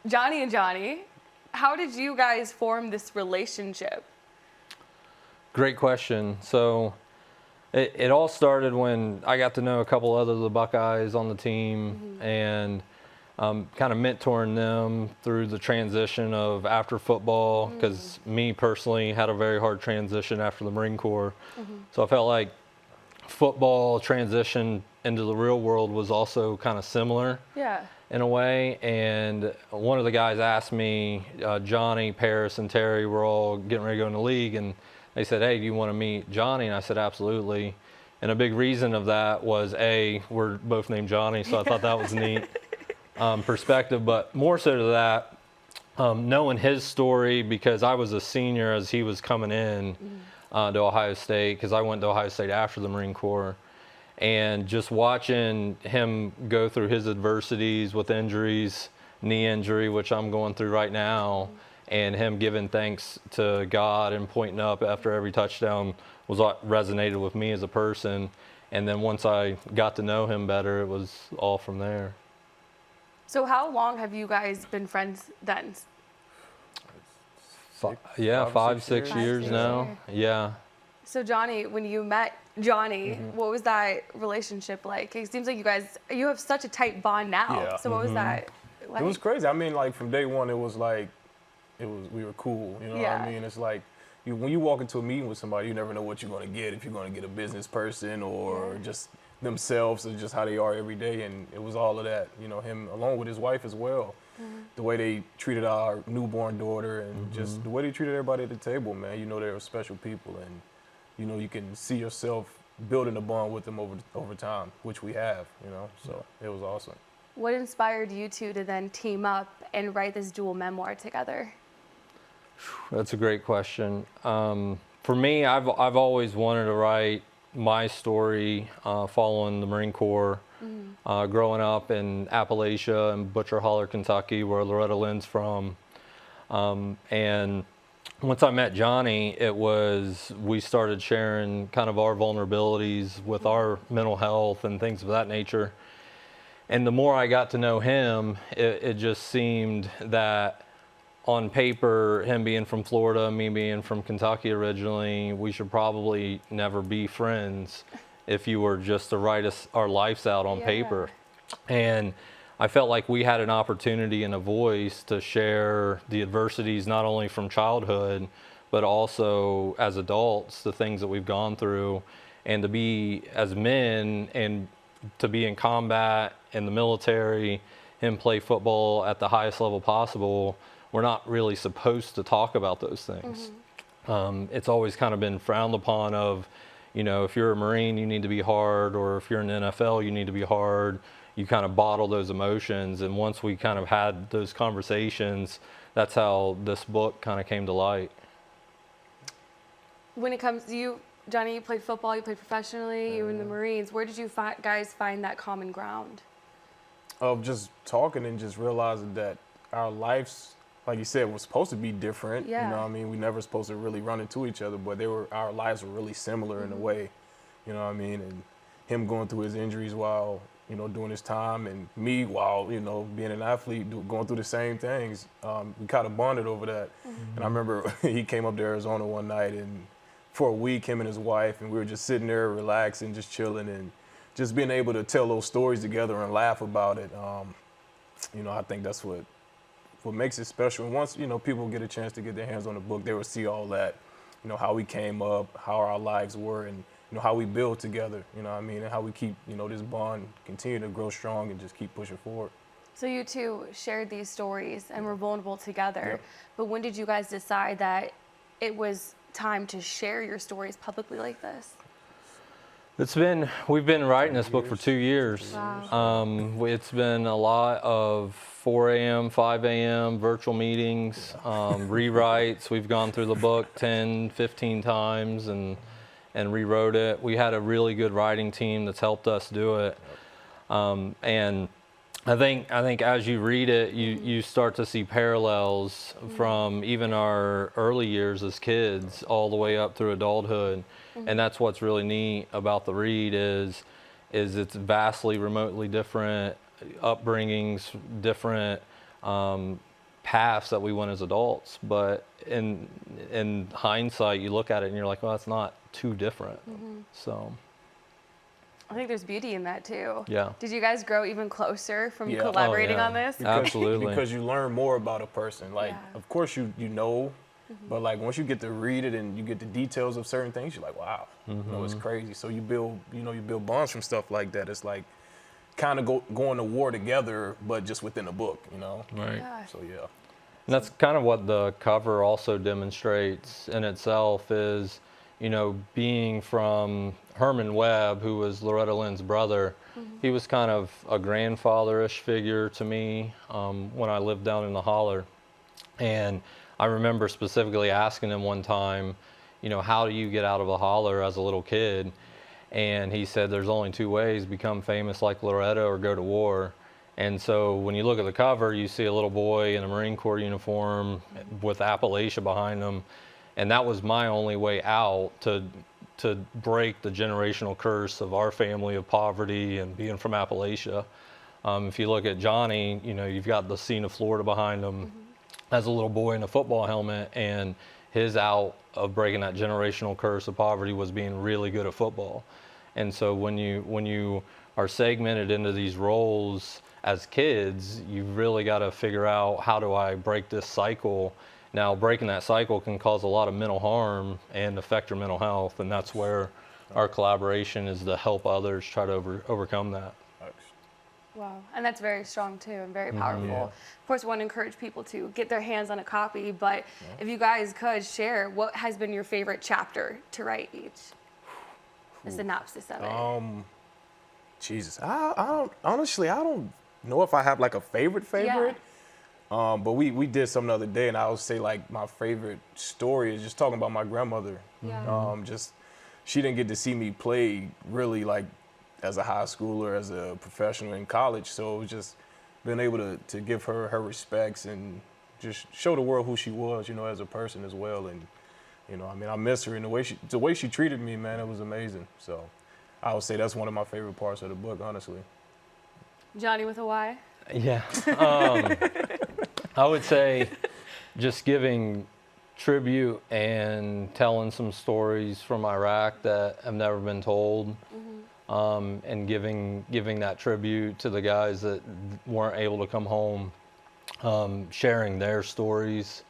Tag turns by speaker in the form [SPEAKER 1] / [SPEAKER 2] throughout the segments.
[SPEAKER 1] Johnny and Johnny, how did you guys form this relationship?
[SPEAKER 2] Great question. So it all started when I got to know a couple other of the Buckeyes on the team, and kind of mentoring them through the transition of after football, because me personally had a very hard transition after the Marine Corps. So I felt like football transition into the real world was also kind of similar in a way. And one of the guys asked me, Johnny, Paris, and Terry were all getting ready to go in the league, and they said, hey, do you want to meet Johnny? And I said, absolutely. And a big reason of that was, A, we're both named Johnny, so I thought that was neat perspective. But more so to that, knowing his story, because I was a senior as he was coming in to Ohio State, because I went to Ohio State after the Marine Corps. And just watching him go through his adversities with injuries, knee injury, which I'm going through right now, and him giving thanks to God and pointing up after every touchdown was what resonated with me as a person. And then once I got to know him better, it was all from there.
[SPEAKER 1] So how long have you guys been friends then?
[SPEAKER 2] Five, 6 years now. Yeah.
[SPEAKER 1] So Johnny, when you met Johnny, what was that relationship like? It seems like you have such a tight bond now.
[SPEAKER 3] Yeah.
[SPEAKER 1] So what was that like?
[SPEAKER 3] It was crazy. I mean, like from day one, we were cool. You know what I mean? It's like when you walk into a meeting with somebody, you never know what you're going to get. If you're going to get a business person or just themselves, or just how they are every day. And it was all of that. You know, him along with his wife as well. The way they treated our newborn daughter, and just the way they treated everybody at the table, man. You know, they were special people, and you know, you can see yourself building a bond with them over time, which we have, you know, so it was awesome.
[SPEAKER 1] What inspired you two to then team up and write this dual memoir together?
[SPEAKER 2] That's a great question. For me, I've always wanted to write my story following the Marine Corps, growing up in Appalachia and Butcher Holler, Kentucky, where Loretta Lynn's from, and once I met Johnny, we started sharing kind of our vulnerabilities with our mental health and things of that nature. And the more I got to know him, it just seemed that on paper, him being from Florida, me being from Kentucky originally, we should probably never be friends if you were just to write our lives out on paper. And I felt like we had an opportunity and a voice to share the adversities, not only from childhood, but also as adults, the things that we've gone through, and to be as men and to be in combat, in the military, him play football at the highest level possible. We're not really supposed to talk about those things. It's always kind of been frowned upon of, you know, if you're a Marine, you need to be hard, or if you're in the NFL, you need to be hard. You kind of bottle those emotions, and once we kind of had those conversations, that's how this book kind of came to light.
[SPEAKER 1] When it comes to you, Johnny, you played football, you played professionally, you were in the Marines. Where did you guys find that common ground?
[SPEAKER 3] Of just talking and just realizing that our lives, like you said, were supposed to be different. You know what I mean? We never supposed to really run into each other, but our lives were really similar in a way. You know what I mean? And him going through his injuries while, you know, doing his time, and me while, you know, being an athlete, going through the same things. We kind of bonded over that. And I remember he came up to Arizona one night, and for a week, him and his wife, and we were just sitting there relaxing, just chilling, and just being able to tell those stories together and laugh about it. You know, I think that's what makes it special. And once, you know, people get a chance to get their hands on the book, they will see all that, you know, how we came up, how our lives were, and you know, how we build together, you know what I mean, and how we keep, you know, this bond continue to grow strong and just keep pushing forward.
[SPEAKER 1] So you two shared these stories and were vulnerable together, but when did you guys decide that it was time to share your stories publicly like this?
[SPEAKER 2] We've been writing this book for 2 years.
[SPEAKER 1] Wow.
[SPEAKER 2] It's been a lot of 4 a.m., 5 a.m. virtual meetings, rewrites. We've gone through the book 10, 15 times and rewrote it. We had a really good writing team that's helped us do it. And I think as you read it, you start to see parallels from even our early years as kids all the way up through adulthood. And that's what's really neat about the read is it's vastly remotely different upbringings, different paths that we went as adults. But in hindsight, you look at it and you're like, well, that's not too different. So
[SPEAKER 1] I think there's beauty in that too.
[SPEAKER 2] Yeah.
[SPEAKER 1] Did you guys grow even closer from
[SPEAKER 3] Yeah.
[SPEAKER 1] collaborating
[SPEAKER 2] Oh, yeah.
[SPEAKER 1] on this?
[SPEAKER 2] Absolutely.
[SPEAKER 3] Because you learn more about a person. Like,
[SPEAKER 1] Yeah.
[SPEAKER 3] of course you know, but like once you get to read it and you get the details of certain things, you're like, wow, you know, it's crazy. So you build bonds from stuff like that. It's like kind of going to war together, but just within a book, you know?
[SPEAKER 2] Right.
[SPEAKER 1] Gosh.
[SPEAKER 3] So yeah.
[SPEAKER 2] And that's kind of what the cover also demonstrates in itself is, you know, being from Herman Webb, who was Loretta Lynn's brother. He was kind of a grandfather-ish figure to me when I lived down in the holler. And I remember specifically asking him one time, you know, how do you get out of a holler as a little kid? And he said, there's only two ways: become famous like Loretta or go to war. And so when you look at the cover, you see a little boy in a Marine Corps uniform with Appalachia behind him. And that was my only way out to break the generational curse of our family of poverty and being from Appalachia. If you look at Johnny, you know, you've got the scene of Florida behind him as a little boy in a football helmet, and his out of breaking that generational curse of poverty was being really good at football. And so when you are segmented into these roles as kids, you've really got to figure out, how do I break this cycle? Now, breaking that cycle can cause a lot of mental harm and affect your mental health, and that's where our collaboration is to help others try to overcome that.
[SPEAKER 1] Wow, and that's very strong too and very powerful.
[SPEAKER 3] Yeah.
[SPEAKER 1] Of course, we want to encourage people to get their hands on a copy, but if you guys could share, what has been your favorite chapter to write each? A synopsis of it.
[SPEAKER 3] Jesus, I don't know if I have like a favorite. But we did something the other day, and I would say like my favorite story is just talking about my grandmother.
[SPEAKER 1] Yeah.
[SPEAKER 3] Just she didn't get to see me play really like as a high schooler, as a professional in college. So it was just being able to give her her respects and just show the world who she was, you know, as a person as well. And you know, I mean, I miss her, and the way she treated me, man, it was amazing. So I would say that's one of my favorite parts of the book, honestly.
[SPEAKER 1] Johnny with a Y?
[SPEAKER 2] Yeah. I would say just giving tribute and telling some stories from Iraq that have never been told, and giving that tribute to the guys that weren't able to come home. Sharing their stories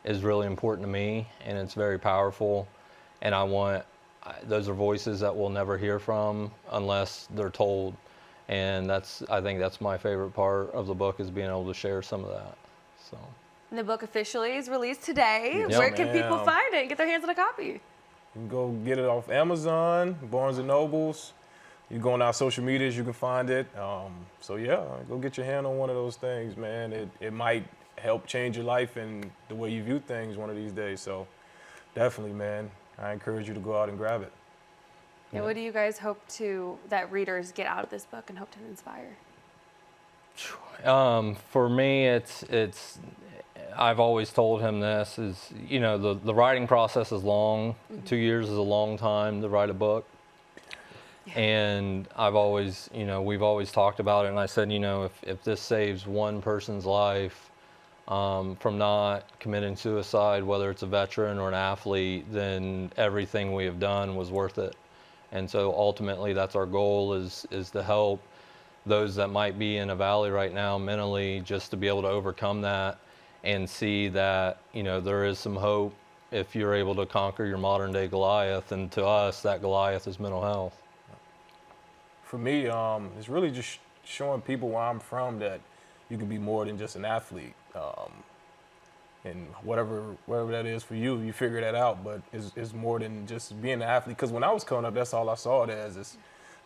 [SPEAKER 2] is really important to me, and it's very powerful. And those are voices that we'll never hear from unless they're told. And I think that's my favorite part of the book, is being able to share some of that. So.
[SPEAKER 1] And the book officially is released today.
[SPEAKER 2] Yep.
[SPEAKER 1] Where can people find it and get their hands on a copy?
[SPEAKER 3] You can go get it off Amazon, Barnes & Nobles. You go on our social medias, you can find it. So yeah, go get your hand on one of those things, man. It might help change your life and the way you view things one of these days. So definitely, man, I encourage you to go out and grab it.
[SPEAKER 1] And what do you guys hope that readers get out of this book and hope to inspire?
[SPEAKER 2] For me, it's I've always told him this is, you know, the writing process is long. 2 years is a long time to write a book. Yeah. And I've always, you know, we've always talked about it, and I said, you know, if this saves one person's life from not committing suicide, whether it's a veteran or an athlete, then everything we have done was worth it. And so ultimately that's our goal, is to help those that might be in a valley right now mentally, just to be able to overcome that and see that, you know, there is some hope if you're able to conquer your modern day Goliath. And to us, that Goliath is mental health.
[SPEAKER 3] For me, it's really just showing people where I'm from that you can be more than just an athlete. And whatever that is for you, you figure that out. But it's more than just being an athlete. Because when I was coming up, that's all I saw it as, is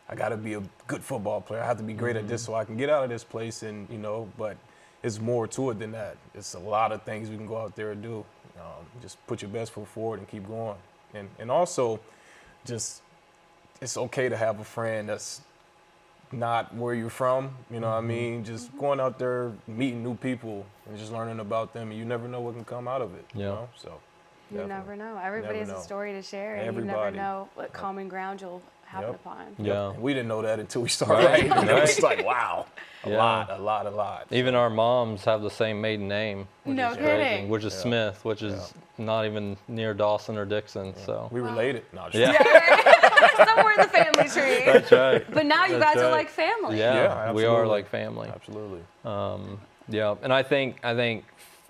[SPEAKER 3] I got to be a good football player. I have to be great at this so I can get out of this place. And, you know, but it's more to it than that. It's a lot of things we can go out there and do. Just put your best foot forward and keep going. And also, just, it's okay to have a friend that's not where you're from, you know what I mean? Just going out there, meeting new people, and just learning about them, and you never know what can come out of it.
[SPEAKER 2] Yeah.
[SPEAKER 3] You know? So
[SPEAKER 1] You never know. Everybody has a story to share, and you never know what common ground you'll happened upon.
[SPEAKER 2] Yeah.
[SPEAKER 3] And we didn't know that until we started writing. And it was like, wow, a
[SPEAKER 2] Yeah.
[SPEAKER 3] lot.
[SPEAKER 2] Even our moms have the same maiden name.
[SPEAKER 1] No
[SPEAKER 2] is crazy,
[SPEAKER 1] kidding.
[SPEAKER 2] which is Smith, which is not even near Dawson or Dixon. So
[SPEAKER 3] We related. No, just
[SPEAKER 1] Somewhere in the family tree.
[SPEAKER 2] that's right.
[SPEAKER 1] But now you
[SPEAKER 2] That's
[SPEAKER 1] guys are
[SPEAKER 2] right.
[SPEAKER 1] like family.
[SPEAKER 2] Yeah, we are
[SPEAKER 3] absolutely.
[SPEAKER 2] like family.
[SPEAKER 3] Absolutely.
[SPEAKER 2] Yeah, and I think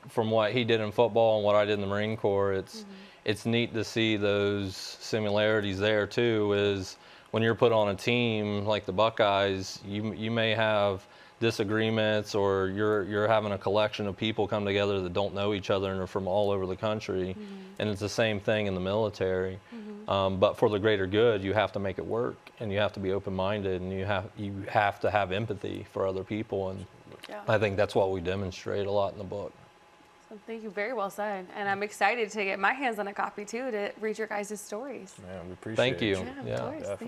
[SPEAKER 2] from what he did in football and what I did in the Marine Corps, it's neat to see those similarities there too. Is when you're put on a team like the Buckeyes, you may have disagreements, or you're having a collection of people come together that don't know each other and are from all over the country, and it's the same thing in the military. But for the greater good, you have to make it work, and you have to be open-minded, and you have to have empathy for other people, and I think that's what we demonstrate a lot in the book.
[SPEAKER 1] So thank you, very well said. And I'm excited to get my hands on a copy too to read your guys' stories.
[SPEAKER 3] Man, we appreciate
[SPEAKER 2] Thank
[SPEAKER 3] it.
[SPEAKER 2] you.
[SPEAKER 1] Yeah, of
[SPEAKER 2] Yeah.
[SPEAKER 1] course.
[SPEAKER 3] Definitely.
[SPEAKER 1] Thank